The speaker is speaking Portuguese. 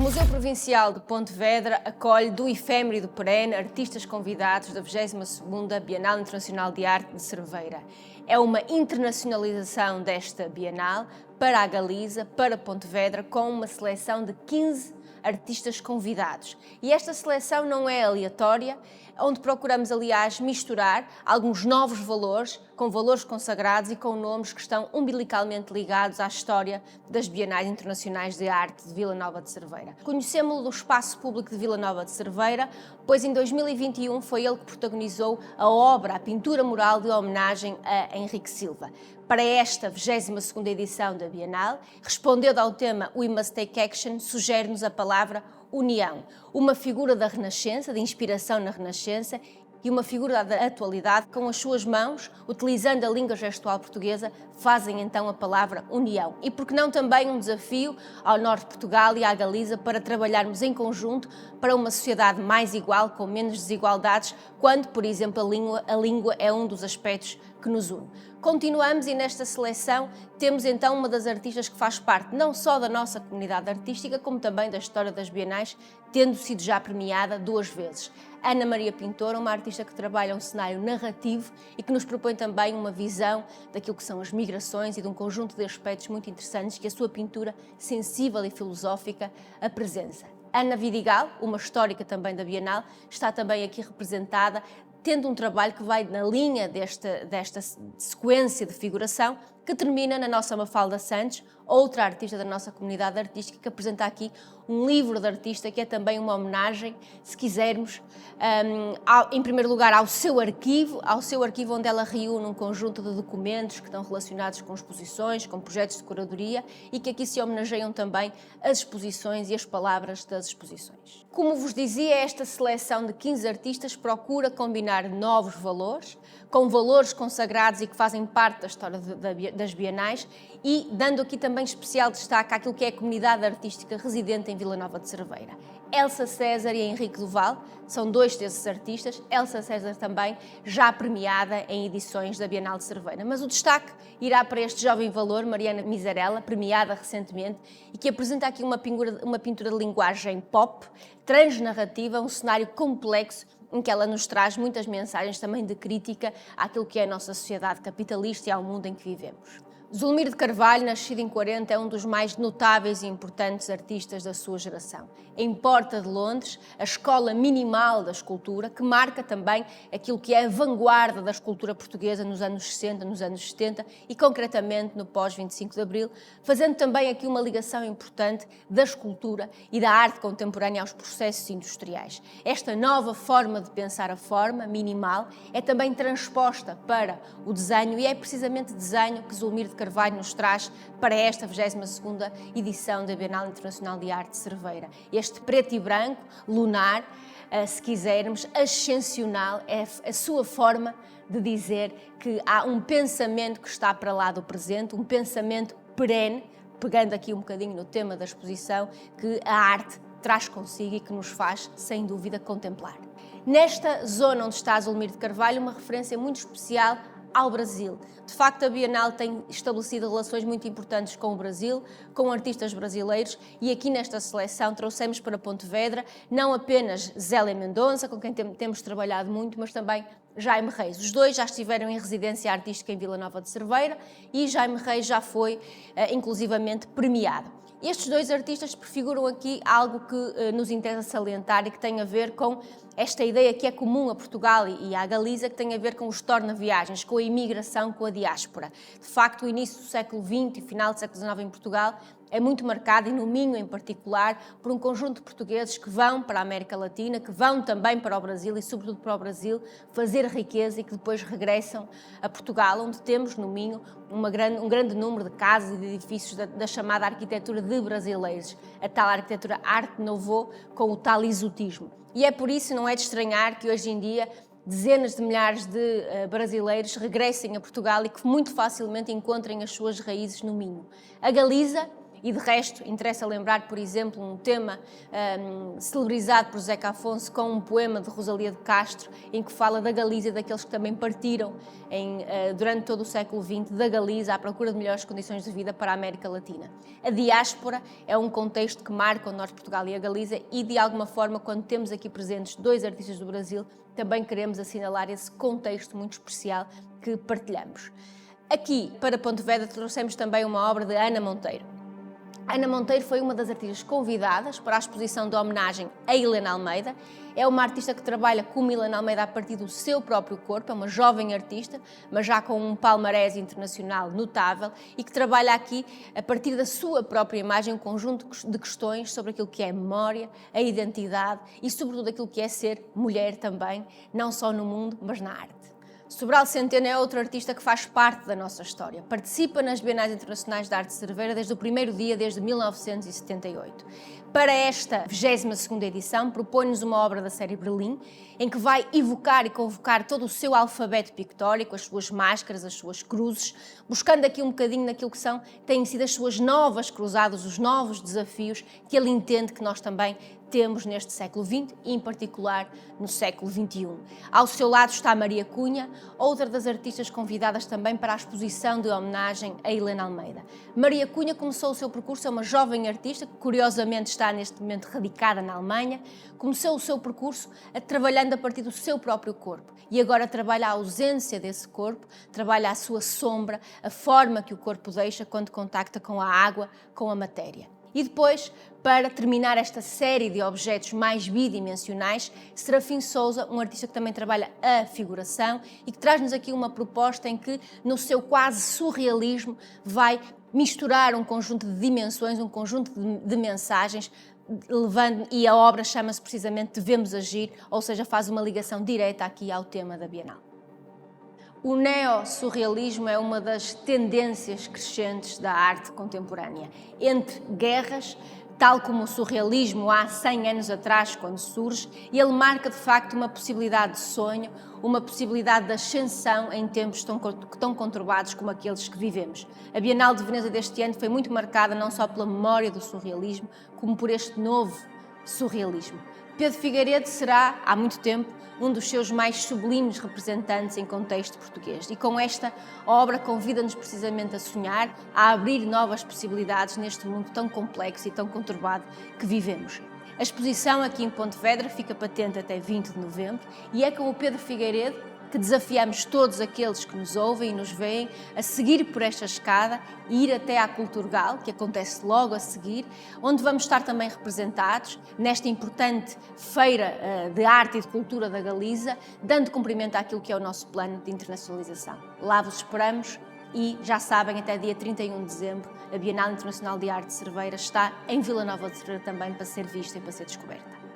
Museu Provincial de Pontevedra acolhe do efêmero perene artistas convidados da 22ª Bienal Internacional de Arte de Cerveira. É uma internacionalização desta Bienal para a Galiza, para Pontevedra, com uma seleção de 15 artistas convidados. E esta seleção não é aleatória, onde procuramos, aliás, misturar alguns novos valores, com valores consagrados e com nomes que estão umbilicalmente ligados à história das Bienais Internacionais de Arte de Vila Nova de Cerveira. Conhecemos-lo do Espaço Público de Vila Nova de Cerveira, pois em 2021 foi ele que protagonizou a obra, a pintura mural de homenagem a Henrique Silva. Para esta 22ª edição da Bienal, respondendo ao tema We Must Take Action, sugere-nos a palavra união, uma figura da Renascença, de inspiração na Renascença, e uma figura da atualidade, com as suas mãos, utilizando a língua gestual portuguesa, fazem então a palavra união. E por que não também um desafio ao Norte de Portugal e à Galiza para trabalharmos em conjunto para uma sociedade mais igual, com menos desigualdades, quando, por exemplo, a língua é um dos aspectos que nos une. Continuamos e nesta seleção temos então uma das artistas que faz parte não só da nossa comunidade artística, como também da história das Bienais, tendo sido já premiada 2 vezes. Ana Maria Pintor, uma artista que trabalha um cenário narrativo e que nos propõe também uma visão daquilo que são as migrações e de um conjunto de aspectos muito interessantes que a sua pintura sensível e filosófica apresenta. Ana Vidigal, uma histórica também da Bienal, está também aqui representada, tendo um trabalho que vai na linha desta sequência de figuração, que termina na nossa Mafalda Santos, outra artista da nossa comunidade artística, que apresenta aqui um livro de artista que é também uma homenagem, se quisermos, em primeiro lugar ao seu arquivo onde ela reúne um conjunto de documentos que estão relacionados com exposições, com projetos de curadoria e que aqui se homenageiam também as exposições e as palavras das exposições. Como vos dizia, esta seleção de 15 artistas procura combinar novos valores, com valores consagrados e que fazem parte da história das Bienais e dando aqui também especial destaque àquilo que é a comunidade artística residente em Vila Nova de Cerveira. Elsa César e Henrique Duval são 2 desses artistas, Elsa César também já premiada em edições da Bienal de Cerveira. Mas o destaque irá para este jovem valor, Mariana Miserella, premiada recentemente e que apresenta aqui uma pintura de linguagem pop, transnarrativa, um cenário complexo em que ela nos traz muitas mensagens também de crítica àquilo que é a nossa sociedade capitalista e ao mundo em que vivemos. Zulmir de Carvalho, nascido em 40, é um dos mais notáveis e importantes artistas da sua geração. Em Porta de Londres, a escola minimal da escultura, que marca também aquilo que é a vanguarda da escultura portuguesa nos anos 60, nos anos 70 e concretamente no pós-25 de Abril, fazendo também aqui uma ligação importante da escultura e da arte contemporânea aos processos industriais. Esta nova forma de pensar a forma minimal é também transposta para o desenho e é precisamente desenho que Zulmir de Carvalho nos traz para esta 22ª edição da Bienal Internacional de Arte de Cerveira. Este preto e branco, lunar, se quisermos, ascensional, é a sua forma de dizer que há um pensamento que está para lá do presente, um pensamento perene, pegando aqui um bocadinho no tema da exposição, que a arte traz consigo e que nos faz, sem dúvida, contemplar. Nesta zona onde está Zulmir de Carvalho, uma referência muito especial ao Brasil. De facto, a Bienal tem estabelecido relações muito importantes com o Brasil, com artistas brasileiros e aqui nesta seleção trouxemos para Pontevedra não apenas Zélia Mendonça, com quem temos trabalhado muito, mas também Jaime Reis. Os 2 já estiveram em residência artística em Vila Nova de Cerveira e Jaime Reis já foi inclusivamente premiado. Estes 2 artistas prefiguram aqui algo que nos interessa salientar e que tem a ver com esta ideia que é comum a Portugal e à Galiza, que tem a ver com os torna-viagens, com a imigração, com a diáspora. De facto, o início do século XX e final do século XIX em Portugal é muito marcado, e no Minho em particular, por um conjunto de portugueses que vão para a América Latina, que vão também para o Brasil e sobretudo para o Brasil fazer riqueza e que depois regressam a Portugal, onde temos no Minho um grande número de casas e de edifícios da chamada arquitetura de brasileiros, a tal arquitetura Arte Nouveau com o tal exotismo. E é por isso, não é de estranhar que hoje em dia dezenas de milhares de brasileiros regressem a Portugal e que muito facilmente encontrem as suas raízes no Minho. A Galiza E de resto, interessa lembrar, por exemplo, um tema celebrizado por Zeca Afonso com um poema de Rosalía de Castro, em que fala da Galiza, daqueles que também partiram durante todo o século XX da Galiza à procura de melhores condições de vida para a América Latina. A diáspora é um contexto que marca o Norte de Portugal e a Galiza e, de alguma forma, quando temos aqui presentes dois artistas do Brasil, também queremos assinalar esse contexto muito especial que partilhamos. Aqui, para Pontevedra, trouxemos também uma obra de Ana Monteiro. Ana Monteiro foi uma das artistas convidadas para a exposição de homenagem a Helena Almeida. É uma artista que trabalha como Helena Almeida a partir do seu próprio corpo, é uma jovem artista, mas já com um palmarés internacional notável e que trabalha aqui, a partir da sua própria imagem, um conjunto de questões sobre aquilo que é a memória, a identidade e, sobretudo, aquilo que é ser mulher também, não só no mundo, mas na arte. Sobral Centeno é outro artista que faz parte da nossa história. Participa nas Bienais Internacionais de Arte de Cerveira desde o primeiro dia, desde 1978. Para esta 22ª edição, propõe-nos uma obra da série Berlim, em que vai evocar e convocar todo o seu alfabeto pictórico, as suas máscaras, as suas cruzes, buscando aqui um bocadinho naquilo que têm sido as suas novas cruzadas, os novos desafios que ele entende que nós também temos neste século XX e, em particular, no século XXI. Ao seu lado está Maria Cunha, outra das artistas convidadas também para a exposição de homenagem a Helena Almeida. Maria Cunha começou o seu percurso, é uma jovem artista que, curiosamente, está neste momento radicada na Alemanha. Começou o seu percurso trabalhando a partir do seu próprio corpo e agora trabalha a ausência desse corpo, trabalha a sua sombra, a forma que o corpo deixa quando contacta com a água, com a matéria. E depois, para terminar esta série de objetos mais bidimensionais, Serafim Sousa, um artista que também trabalha a figuração e que traz-nos aqui uma proposta em que, no seu quase surrealismo, vai misturar um conjunto de dimensões, um conjunto de mensagens, e a obra chama-se precisamente Devemos Agir, ou seja, faz uma ligação direta aqui ao tema da Bienal. O neo-surrealismo é uma das tendências crescentes da arte contemporânea. Entre guerras, tal como o surrealismo há 100 anos atrás, quando surge, ele marca de facto uma possibilidade de sonho, uma possibilidade de ascensão em tempos tão conturbados como aqueles que vivemos. A Bienal de Veneza deste ano foi muito marcada não só pela memória do surrealismo, como por este novo surrealismo. Pedro Figueiredo será, há muito tempo, um dos seus mais sublimes representantes em contexto português. E com esta obra convida-nos precisamente a sonhar, a abrir novas possibilidades neste mundo tão complexo e tão conturbado que vivemos. A exposição aqui em Pontevedra fica patente até 20 de novembro e é com o Pedro Figueiredo que desafiamos todos aqueles que nos ouvem e nos veem a seguir por esta escada e ir até à Culturgal, que acontece logo a seguir, onde vamos estar também representados nesta importante feira de arte e de cultura da Galiza, dando cumprimento àquilo que é o nosso plano de internacionalização. Lá vos esperamos e, já sabem, até dia 31 de dezembro, a Bienal Internacional de Arte de Cerveira está em Vila Nova de Cerveira também para ser vista e para ser descoberta.